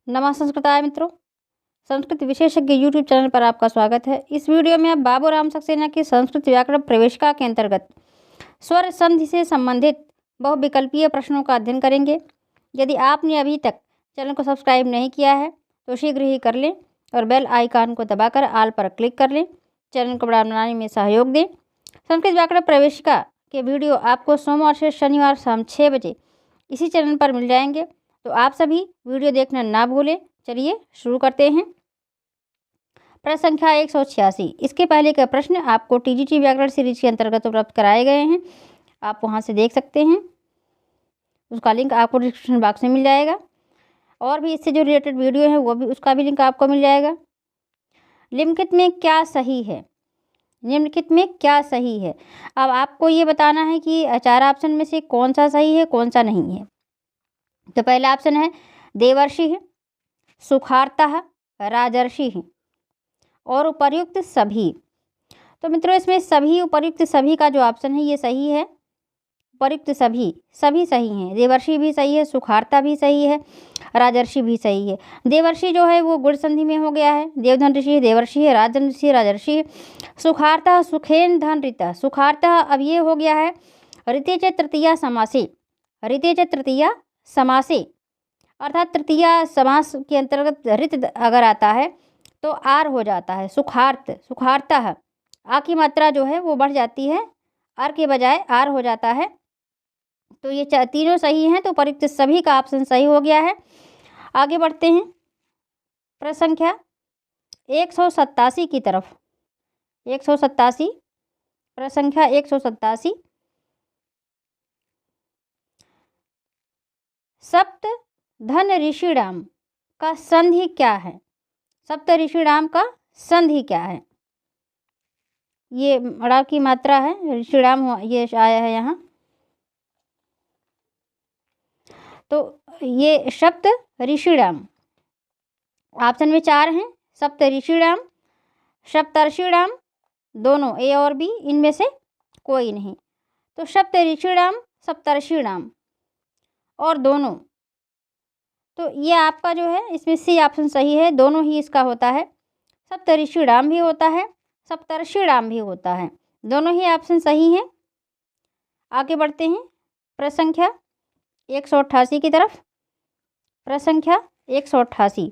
नमः संस्कृताय मित्रों, संस्कृत विशेषज्ञ यूट्यूब चैनल पर आपका स्वागत है। इस वीडियो में आप बाबूराम सक्सेना की संस्कृत व्याकरण प्रवेशिका के अंतर्गत स्वर संधि से संबंधित बहुविकल्पीय प्रश्नों का अध्ययन करेंगे। यदि आपने अभी तक चैनल को सब्सक्राइब नहीं किया है तो शीघ्र ही कर लें और बेल आइकन को दबाकर ऑल पर क्लिक कर लें। चैनल को बड़ा बनाने में सहयोग दें। संस्कृत व्याकरण प्रवेशिका के वीडियो आपको सोमवार से शनिवार शाम 6 बजे इसी चैनल पर मिल जाएंगे, तो आप सभी वीडियो देखना ना भूलें। चलिए शुरू करते हैं। प्रश्न संख्या 186। इसके पहले का प्रश्न आपको टीजीटी व्याकरण सीरीज के अंतर्गत उपलब्ध कराए गए हैं, आप वहां से देख सकते हैं। उसका लिंक आपको डिस्क्रिप्शन बॉक्स में मिल जाएगा और भी इससे जो रिलेटेड वीडियो है वो भी, उसका भी लिंक आपको मिल जाएगा। निम्नलिखित में क्या सही है? निम्नलिखित में क्या सही है? अब आपको ये बताना है कि 4 ऑप्शन में से कौन सा सही है, कौन सा नहीं है। तो पहला ऑप्शन है देवर्षि है, सुखार्ता, राजर्षि है और उपर्युक्त सभी। तो मित्रों इसमें सभी, उपर्युक्त सभी का जो ऑप्शन है ये सही है। उपर्युक्त सभी सभी सही हैं। देवर्षि भी सही है, सुखार्ता भी सही है, राजर्षि भी सही है। देवर्षि जो है वो गुण संधि में हो गया है। देवधन ऋषि है, देवर्षि है, राजन ऋषि है, राजर्षि है। सुखार्ता सुखेन धन ऋता, सुखार्ता अब ये हो गया है ऋते च तृतीया समासे। ऋते च तृतीया समासे अर्थात तृतीया समास के अंतर्गत ऋत अगर आता है तो आर हो जाता है। सुखार्त, सुखार्ता है, आ की मात्रा जो है वो बढ़ जाती है, आर के बजाय आर हो जाता है। तो ये तीनों सही हैं, तो उपर्युक्त सभी का ऑप्शन सही हो गया है। आगे बढ़ते हैं प्रश्न संख्या 187 की तरफ। 187, प्रश्न संख्या 187। सप्त धन ऋषिणाम का संधि क्या है? सप्त ऋषिणाम का संधि क्या है? ये अड़ा की मात्रा है, ऋषिणाम ये आया है यहाँ। तो ये सप्त ऋषिणाम ऑप्शन में 4 हैं। सप्त ऋषिणाम, सप्तर्षिणाम, दोनों ए और बी, इनमें से कोई नहीं। तो सप्त ऋषिणाम, सप्तर्षिणाम और दोनों, तो ये आपका जो है इसमें सी ऑप्शन सही है। दोनों ही इसका होता है। सप्तऋषिणाम भी होता है, सप्तर्षिणाम भी होता है, दोनों ही ऑप्शन सही हैं। आगे बढ़ते हैं प्रश्न संख्या 188 की तरफ। प्रश्न संख्या 188।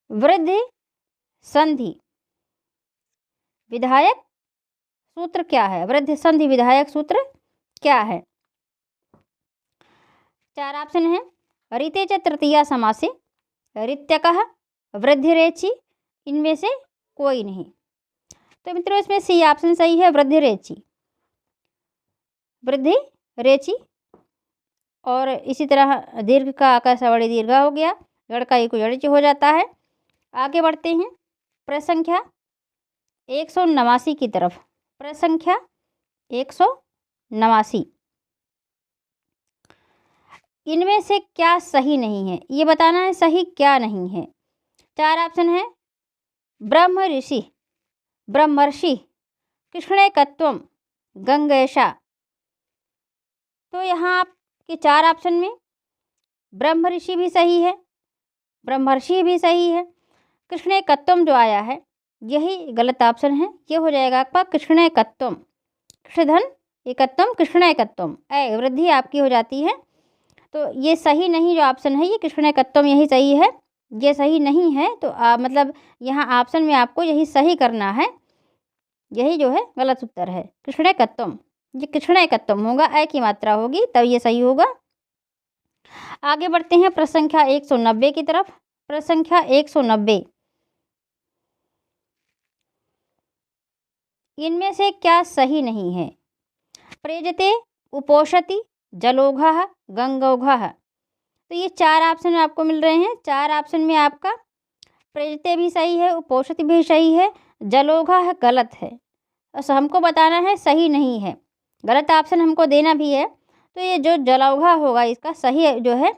वृद्धि संधि विधायक सूत्र क्या है? वृद्धि संधि विधायक सूत्र क्या है? 4 ऑप्शन है। ऋते च तृतीया समासे, ऋत्यकः, वृद्धिरेचि, इनमें से कोई नहीं। तो मित्रों इसमें सी ऑप्शन सही है, वृद्धिरेचि, वृद्धि रेचि। और इसी तरह दीर्घ का आकार सवड़ी दीर्घा हो गया, गढ़ का एक जड़च हो जाता है। आगे बढ़ते हैं प्रश्न संख्या 189 की तरफ। प्रश्न संख्या 189। इनमें से क्या सही नहीं है, ये बताना है सही क्या नहीं है। 4 ऑप्शन है। ब्रह्म ऋषि, ब्रह्मर्षि, कृष्णेकत्वम, गंगेशा। तो यहाँ आपके 4 ऑप्शन में ब्रह्म ऋषि भी सही है, ब्रह्मर्षि भी सही है, कृष्णेकत्वम जो आया है यही गलत ऑप्शन है। ये हो जाएगा आपका कृष्णेकत्वम, कृष्णधन एकत्वम, कृष्णेकत्वम, ए वृद्धि आपकी हो जाती है। तो ये सही नहीं जो ऑप्शन है, ये कृष्णेकत्वम यही सही है। ये सही नहीं है तो मतलब यहाँ ऑप्शन में आपको यही सही करना है, यही जो है गलत उत्तर है कृष्णेकत्वम। ये कृष्णेकत्वम होगा, ए की मात्रा होगी तब ये सही होगा। आगे बढ़ते हैं प्रश्न संख्या 190 की तरफ। प्रश्न संख्या 190। इनमें से क्या सही नहीं है? प्रेजते, उपोषति, जलोघः, गंगौघः। तो ये 4 ऑप्शन आपको मिल रहे हैं। 4 ऑप्शन में आपका प्रेजते भी सही है, उपोषति भी सही है, जलोघः गलत है। तो हमको बताना है सही नहीं है, गलत ऑप्शन हमको देना भी है। तो ये जो जलौघा होगा इसका सही जो है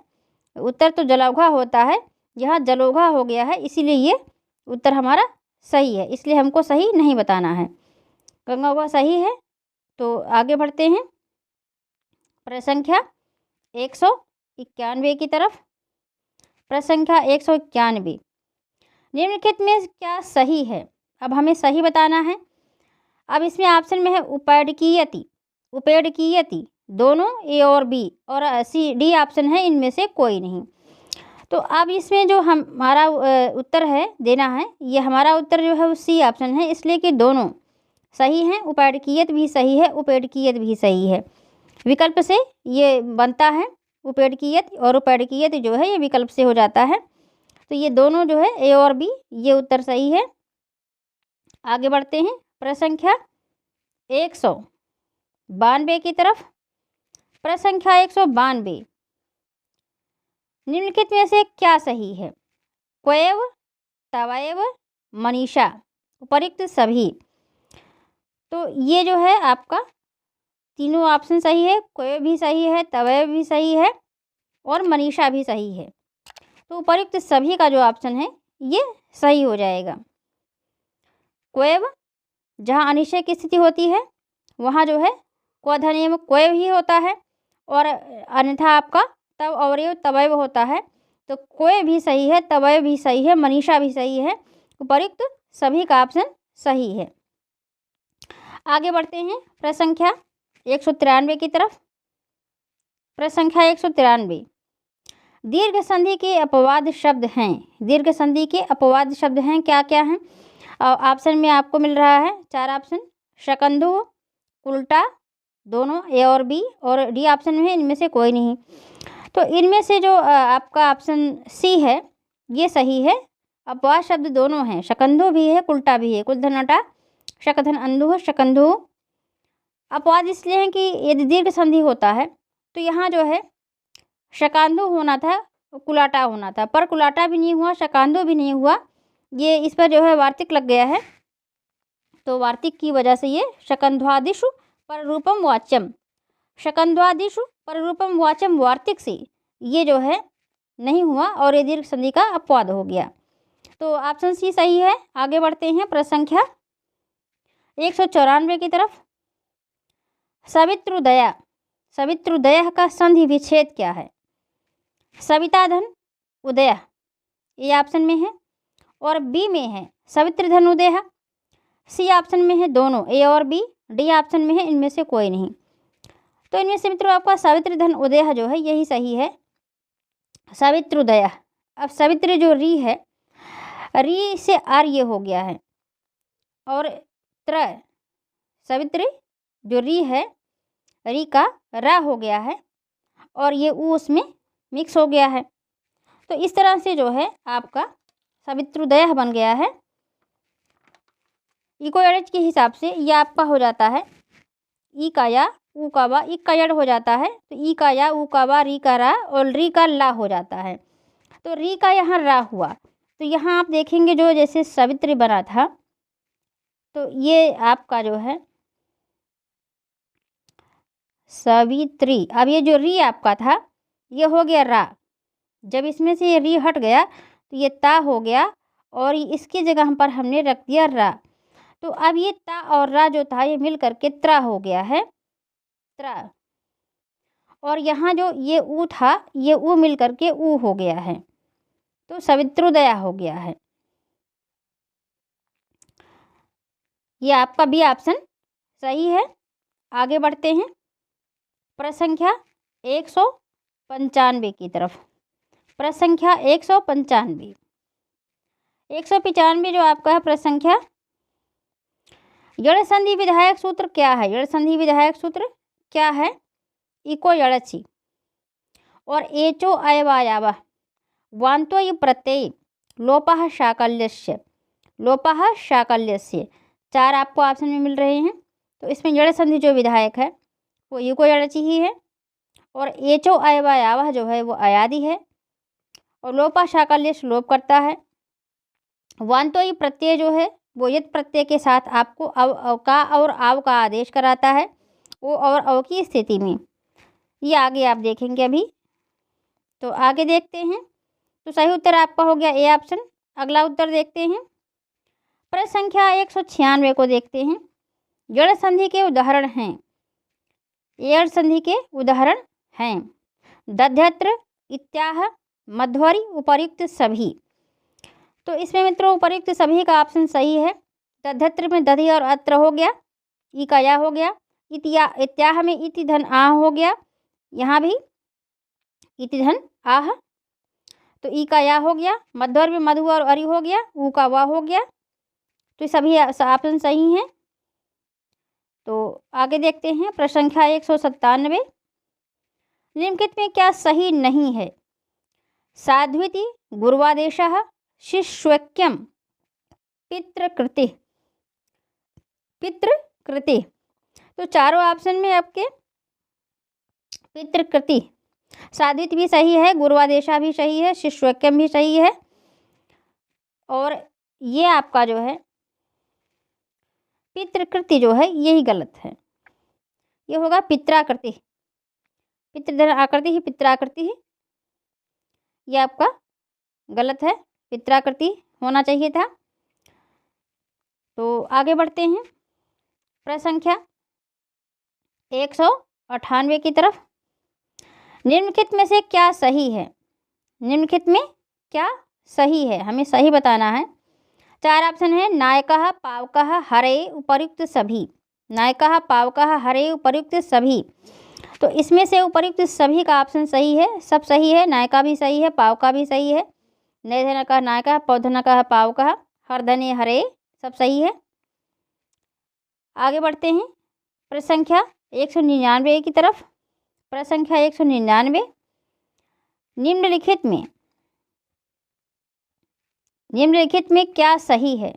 उत्तर तो जलौघा होता है, यहाँ जलोघा हो गया है, इसीलिए ये उत्तर हमारा सही है, इसलिए हमको सही नहीं बताना है। गंगौघा सही है। तो आगे बढ़ते हैं प्रश्न संख्या 191 की तरफ। प्रश्न संख्या 191, निम्नलिखित में क्या सही है? अब हमें सही बताना है। अब इसमें ऑप्शन में है उपेडकीयति, उपेडकीयति, दोनों ए और बी, और सी डी ऑप्शन है इनमें से कोई नहीं। तो अब इसमें जो हमारा उत्तर है देना है, ये हमारा उत्तर जो है वो सी ऑप्शन है, इसलिए कि दोनों सही हैं। उपेडकीयत भी सही है, उपेडकीयत भी सही है। विकल्प से ये बनता है, उपेडकीयत और उपेडकीयत जो है ये विकल्प से हो जाता है। तो ये दोनों जो है ए और बी, ये उत्तर सही है। आगे बढ़ते हैं प्रश्न संख्या 192 की तरफ। प्रश्न संख्या 192, निम्नलिखित में से क्या सही है? क्वैव, तवैव, मनीषा, उपयुक्त सभी। तो ये जो है आपका तीनों ऑप्शन सही है। क्वैव भी सही है, तवैव भी सही है और मनीषा भी सही है। तो उपयुक्त सभी का जो ऑप्शन है ये सही हो जाएगा। क्वैव, जहाँ अनिश्चय की स्थिति होती है वहाँ जो है क्वधनियम क्वैव ही होता है, और अन्यथा आपका तव अवयव तवैव होता है। तो क्वैव भी सही है, तवैव भी सही है, मनीषा भी सही है। उपयुक्त सभी का ऑप्शन सही है। आगे बढ़ते हैं प्रश्न संख्या 193 की तरफ। प्रश्न संख्या 193, दीर्घ संधि के अपवाद शब्द हैं। दीर्घ संधि के अपवाद शब्द हैं, क्या क्या हैं? ऑप्शन में आपको मिल रहा है 4 ऑप्शन। शकंधु, उल्टा, दोनों ए और बी, और डी ऑप्शन में है इनमें से कोई नहीं। तो इनमें से जो आपका ऑप्शन सी है ये सही है। अपवाद शब्द दोनों हैं, शकंधु भी है, उल्टा भी है। कुलधनटा, शकधन अंधु, शकंधु। अपवाद इसलिए हैं कि यदि दीर्घ संधि होता है तो यहाँ जो है शकांधु होना था, कुलाटा होना था, पर कुलाटा भी नहीं हुआ, शकांधु भी नहीं हुआ। ये इस पर जो है वार्तिक लग गया है, तो वार्तिक की वजह से ये शकंध्वादिषु पररूपम वाच्यम, शकंध्वादिषु पररूपम वाच्यम वार्तिक से ये जो है नहीं हुआ और ये दीर्घ संधि का अपवाद हो गया। तो ऑप्शन सी सही है। आगे बढ़ते हैं प्रश्न संख्या 194 की तरफ। सवित्रुदया, सवित्रुदय का संधि विच्छेद क्या है? सविता धन उदय, ये ऑप्शन में है, और बी में है सवित्र धन उदय। सी ऑप्शन में है दोनों ए और बी, डी ऑप्शन में है इनमें से कोई नहीं। तो इनमें से मित्रों आपका सवित्र धन उदय जो है यही सही है, सवित्रुदय। अब सवित्र जो री है, री से आर ये हो गया है, और त्र सवित्र जो री है, री का रा हो गया है, और ये ऊ उसमें मिक्स हो गया है। तो इस तरह से जो है आपका सवित्रुदय बन गया है। इको एडज के हिसाब से ये आपका हो जाता है ई का या ऊ का वा, ई का यड हो जाता है, तो ई का या ऊ का वा, री का रा और री का ला हो जाता है। तो री का यहाँ रा हुआ, तो यहाँ आप देखेंगे जो जैसे सवित्री बना था, तो ये आपका जो है सवित्री। अब ये जो री आपका था ये हो गया रा, जब इसमें से ये री हट गया तो ये ता हो गया, और इसकी जगह पर हमने रख दिया रा। तो अब ये ता और रा जो था ये मिल करके त्रा हो गया है, त्रा। और यहाँ जो ये ऊ था ये ऊ मिल करके ऊ हो गया है, तो सवित्रुदया हो गया है। ये आपका बी ऑप्शन सही है। आगे बढ़ते हैं प्रश्न संख्या 195 की तरफ। प्रश्न संख्या 195, 195 जो आपका है प्रश्न संख्या, यड़ संधि विधायक सूत्र क्या है? यड़ संधि विधायक सूत्र क्या है? इको यड़ची और एचो अयवायावा वांतो ये प्रत्यय लोपः शाकल्यस्य, लोपः शाकल्यस्य। 4 आपको ऑप्शन में मिल रहे हैं। तो इसमें यड़ संधि जो विधायक है वो इको यड़ची ही है, और एचो अयवायावा जो है वो अयादि है, और लोपः शाकल्यस्य लोप करता है। वांतो ये प्रत्यय जो है वो यत प्रत्यय के साथ आपको अव का और आव का आदेश कराता है, वो और अव की स्थिति में। ये आगे आप देखेंगे अभी। तो आगे देखते हैं। तो सही उत्तर आपका हो गया ए ऑप्शन। अगला उत्तर देखते हैं। प्रश्न संख्या 196 को देखते हैं। यड़ संधि के उदाहरण हैं, यड़ संधि के उदाहरण हैं दध्यत्र, इत्याह, मध्वरी उपर्युक्त सभी। तो इसमें मित्रों उपर्युक्त सभी का ऑप्शन सही है। तद्धत्र में दधि और अत्र हो गया, ई का या हो गया। इत्याह में इति धन आह हो गया, यहाँ भी इति धन आह, तो ई का या हो गया। मध्वर में मधु और अरि हो गया, ऊ का वा हो गया। तो सभी ऑप्शन सही हैं। तो आगे देखते हैं प्रश्न संख्या 197। निम्नलिखित में क्या सही नहीं है? साध्विति गुरुवादेशः शिष्वैक्यम पितृकृति। पितृकृति, तो चारों ऑप्शन में आपके पितृकृति, साधित भी सही है, गुरुवादेशा भी सही है, शिष्वैक्यम भी सही है, और ये आपका जो है पितृकृति जो है यही गलत है। ये होगा पित्राकृति, पितृधन आकृति ही पित्राकृति ही, ये आपका गलत है, पित्राकृति होना चाहिए था। तो आगे बढ़ते हैं प्रश्न संख्या 198 की तरफ। निम्नलिखित में से क्या सही है? निम्नलिखित में क्या सही है, हमें सही बताना है। चार ऑप्शन है। नायकः पावकः हरे उपर्युक्त सभी। नायकः पावकः हरे उपर्युक्त सभी, तो इसमें से उपर्युक्त सभी का ऑप्शन सही है, सब सही है। नायका भी सही है, पावका भी सही है, नयधनकः नायकः, पौधनकः पावकः, हरधने हरे, सब सही है। आगे बढ़ते हैं प्रश्न संख्या 199 की तरफ। प्रश्न संख्या 199। निम्नलिखित में क्या सही है?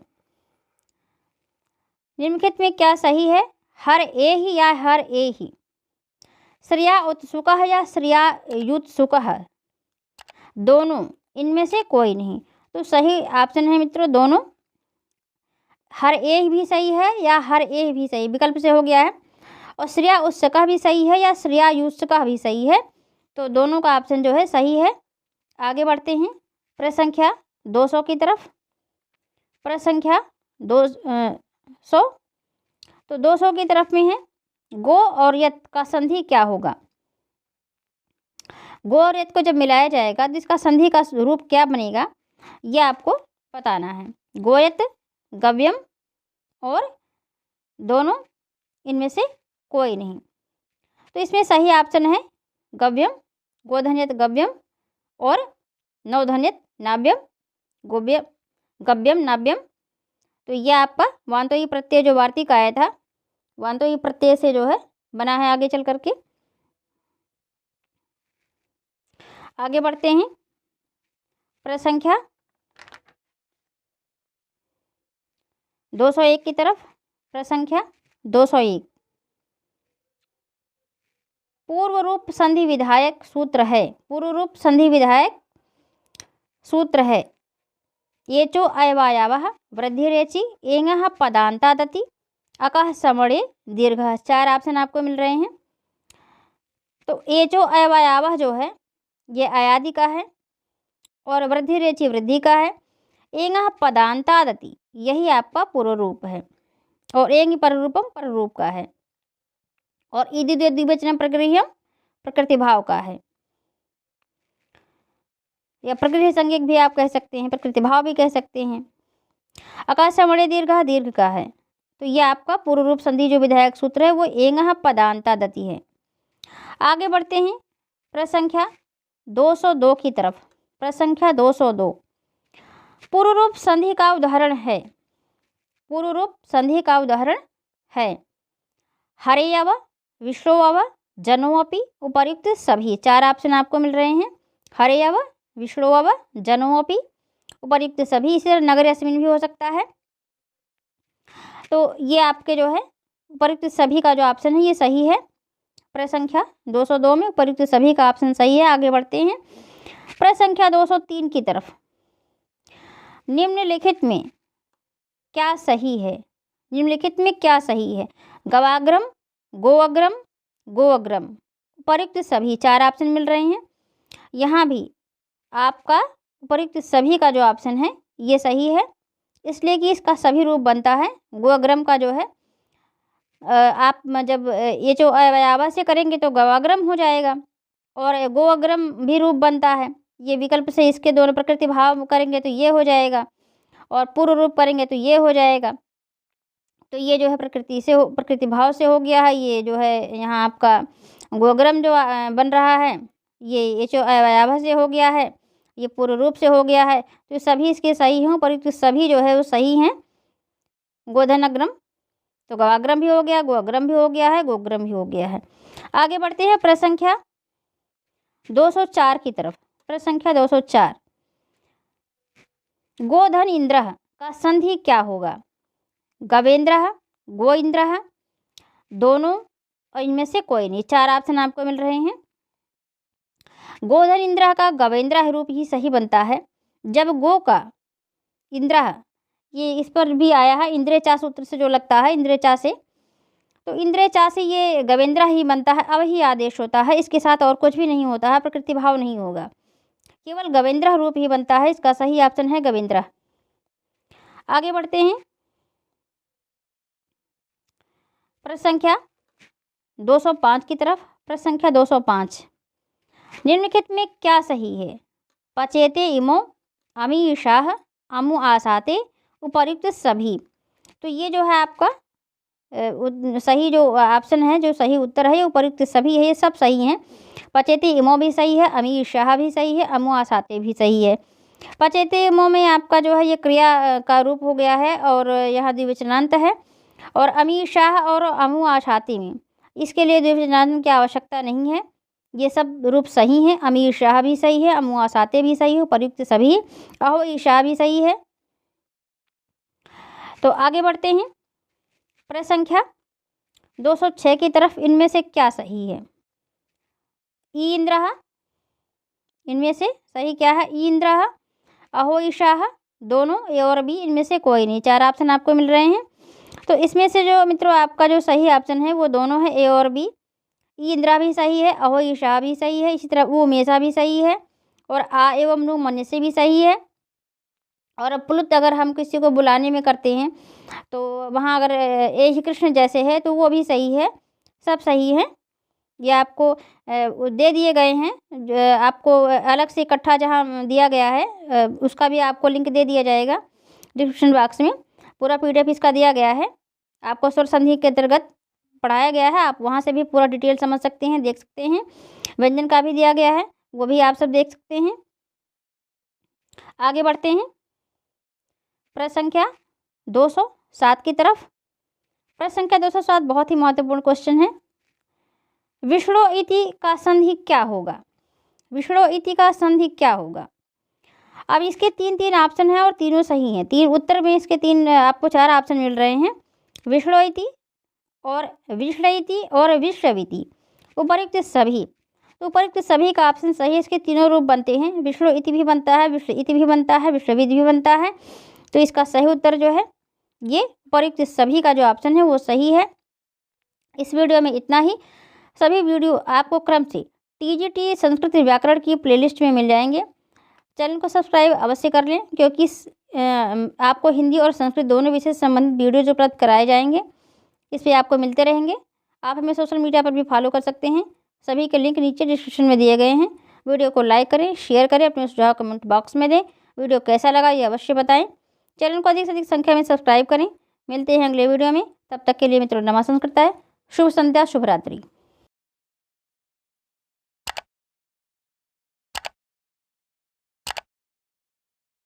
निम्नलिखित में क्या सही है? हर ए ही या हर ए ही, श्रिया उत्सुकः या श्रिया युत्सुकः, दोनों, इनमें से कोई नहीं। तो सही ऑप्शन है मित्रों दोनों। हर ए भी सही है या हर ए भी सही, विकल्प से हो गया है। और श्रिया उत्सुकः भी सही है या श्रिया युत्सुकः भी सही है, तो दोनों का ऑप्शन जो है सही है। आगे बढ़ते हैं प्रश्न संख्या 200 की तरफ। प्रश्न संख्या 200, तो 200 की तरफ में है गो और यत का संधि क्या होगा? गो और यत को जब मिलाया जाएगा तो इसका संधि का रूप क्या बनेगा, ये आपको बताना है। गोयत, गव्यम और दोनों, इनमें से कोई नहीं। तो इसमें सही ऑप्शन है गव्यम, गोधन्यत गव्यम और नवधन्यत नाव्यम, गोव्यम गव्यम नाव्यम। तो ये आपका वान्तोई प्रत्यय जो वार्तिक आया था, वान्तोई प्रत्यय से जो है बना है। आगे चल करके आगे बढ़ते हैं प्रश्न संख्या 201 की तरफ। प्रश्न संख्या 201। पूर्व रूप संधि विधायक सूत्र है। पूर्व रूप संधि विधायक सूत्र है। एचो अयवायावः वृद्धिरेचि एङः पदान्तादति अकः समणे दीर्घः। चार ऑप्शन आपको मिल रहे हैं। तो एचो अयवायावः जो है ये अयादि का है, और वृद्धिरेचि वृद्धि का है, एङः पदान्तादति यही आपका पूर्व रूप है, और एङि पररूपम पररूप का है, और ईदि द्विवचनम प्रगृह्यम प्रकृति भाव का है, या प्रकृति संज्ञक भी आप कह सकते हैं, प्रकृति भाव भी कह सकते हैं। अकाशमणे दीर्घ दीर्घ का है। तो ये आपका पूर्व रूप संधि जो विधायक सूत्र है वो एङः पदान्तादति है। आगे बढ़ते हैं प्रश्न संख्या 202 की तरफ। प्रश्न संख्या 202। पूर्व रूप संधि का उदाहरण है। पूर्व रूप संधि का उदाहरण है हरेयव, विश्रोअव, जनोअपि, उपर्युक्त सभी। चार ऑप्शन आपको मिल रहे हैं। हरेयव, विश्रोअव, जनोअपि, उपर्युक्त सभी। इसी तरह नगर अस्मिन् भी हो सकता है। तो ये आपके जो है उपर्युक्त सभी का जो ऑप्शन है ये सही है। प्रश्न संख्या 202 में उपर्युक्त सभी का ऑप्शन सही है। आगे बढ़ते हैं प्रश्न संख्या 203 की तरफ। निम्नलिखित में क्या सही है? निम्नलिखित में क्या सही है? गवाग्रम, गोअग्रम, गोअग्रम, उपर्युक्त सभी। चार ऑप्शन मिल रहे हैं। यहाँ भी आपका उपर्युक्त सभी का जो ऑप्शन है ये सही है, इसलिए कि इसका सभी रूप बनता है। गोअग्रम का जो है आप जब ये जो अवयवा से करेंगे तो गवाग्रम हो जाएगा, और गोअग्रम भी रूप बनता है। ये विकल्प से इसके दोनों प्रकृति भाव करेंगे तो ये हो जाएगा, और पूर्व रूप करेंगे तो ये हो जाएगा। तो ये जो है प्रकृति भाव से हो गया है। ये जो है यहाँ आपका गोग्रम जो बन रहा है, ये एचो अव्ययाभा से हो गया है, ये पूर्व रूप से हो गया है। तो सभी इसके सही हों, परंतु सभी जो है वो सही हैं। गोधनाग्रम, तो गवाग्रम भी हो गया, गोअग्रम भी हो गया है, गोग्रम भी हो गया है। आगे बढ़ते हैं प्रसंख्या 204 की तरफ। प्रसंख्या 204, गोधन इंद्र का संधि क्या होगा? गवेंद्र, गोइंद्र, दोनों, और इनमें से कोई नहीं। 4 ऑप्शन आपको मिल रहे हैं। गोधन इंद्र का गवेंद्र रूप ही सही बनता है। जब गो का इंद्र, ये इस पर भी आया है इंद्रेचा सूत्र से जो लगता है, इंद्रेचा से, तो इंद्रेचा से ये गवेंद्र ही बनता है। अब ही आदेश होता है, इसके साथ और कुछ भी नहीं होता है, प्रकृति भाव नहीं होगा, केवल गवेंद्र रूप ही बनता है। इसका सही ऑप्शन है गवेंद्र। आगे बढ़ते हैं प्रसंख्या 205 की तरफ। प्रसंख्या 205, निम्नलिखित में क्या सही है? पचेते इमो, अमीषाह, अमु आसाते, उपर्युक्त सभी। तो ये जो है आपका सही जो ऑप्शन है, जो सही उत्तर है, ये उपर्युक्त सभी है। ये सब सही हैं। पचेते इमो भी सही है, अमीषाह भी सही है, अमु आसाते भी सही है। पचेते इमो में आपका जो है ये क्रिया का रूप हो गया है और यहाँ द्विवचनांत है। और अमीषाह और अमु आसाते में इसके लिए द्विवचनांत की आवश्यकता नहीं है, ये सब रूप सही हैं। अमीर शाह भी सही है, अमु आसाते भी सही है, उपयुक्त सभी, अहो ईशा भी सही है। तो आगे बढ़ते हैं प्रसंख्या 206 की तरफ। इनमें से क्या सही है? ईंद्र, इनमें से सही क्या है? ईंद्र, अहो ईशाह, दोनों, ए और बी, इनमें से कोई नहीं। 4 ऑप्शन आपको मिल रहे हैं। तो इसमें से जो मित्रों आपका जो सही ऑप्शन है वो दोनों है, ए और बी। इंद्रा भी सही है, अहो ईशा भी सही है, इसी तरह वो मेषा भी सही है, और आ एवं नु मन से भी सही है। और प्लुत अगर हम किसी को बुलाने में करते हैं तो वहाँ अगर ए ही कृष्ण जैसे है तो वो भी सही है। सब सही है। ये आपको दे दिए गए हैं, आपको अलग से इकट्ठा जहाँ दिया गया है उसका भी आपको लिंक दे दिया जाएगा डिस्क्रिप्शन बॉक्स में। पूरा PDF इसका दिया गया है, आपको स्वर संधि के अंतर्गत पढ़ाया गया है। आप वहाँ से भी पूरा डिटेल समझ सकते हैं, देख सकते हैं। व्यंजन का भी दिया गया है, वो भी आप सब देख सकते हैं। आगे बढ़ते हैं प्रसंख्या 207 की तरफ। प्रसंख्या 207 बहुत ही महत्वपूर्ण क्वेश्चन है। विष्णु इति का संधि क्या होगा? विष्णु इति का संधि क्या होगा? अब इसके 3 ऑप्शन हैं और तीनों सही हैं। 3 उत्तर में इसके 3 आपको 4 ऑप्शन मिल रहे हैं। विष्णु इति और विष्णुइति और विश्वविति, उपर्युक्त सभी। तो उपर्युक्त सभी का ऑप्शन सही है। इसके तीनों रूप बनते हैं, विष्णु इति भी बनता है, विश्वइति भी बनता है, विश्वविद भी बनता है। तो इसका सही उत्तर जो है ये उपर्युक्त सभी का जो ऑप्शन है वो सही है। इस वीडियो में इतना ही। सभी वीडियो आपको क्रम से TGT संस्कृत व्याकरण की प्लेलिस्ट में मिल जाएंगे। चैनल को सब्सक्राइब अवश्य कर लें, क्योंकि आपको हिंदी और संस्कृत दोनों विषय से संबंधित वीडियो जो उपलब्ध कराए जाएंगे इस पर आपको मिलते रहेंगे। आप हमें सोशल मीडिया पर भी फॉलो कर सकते हैं, सभी के लिंक नीचे डिस्क्रिप्शन में दिए गए हैं। वीडियो को लाइक करें, शेयर करें, अपने सुझाव कमेंट बॉक्स में दें। वीडियो कैसा लगा ये अवश्य बताएं। चैनल को अधिक से अधिक संख्या में सब्सक्राइब करें। मिलते हैं अगले वीडियो में, तब तक के लिए मित्रों नमः संस्कृताय। शुभ संध्या, शुभ रात्रि।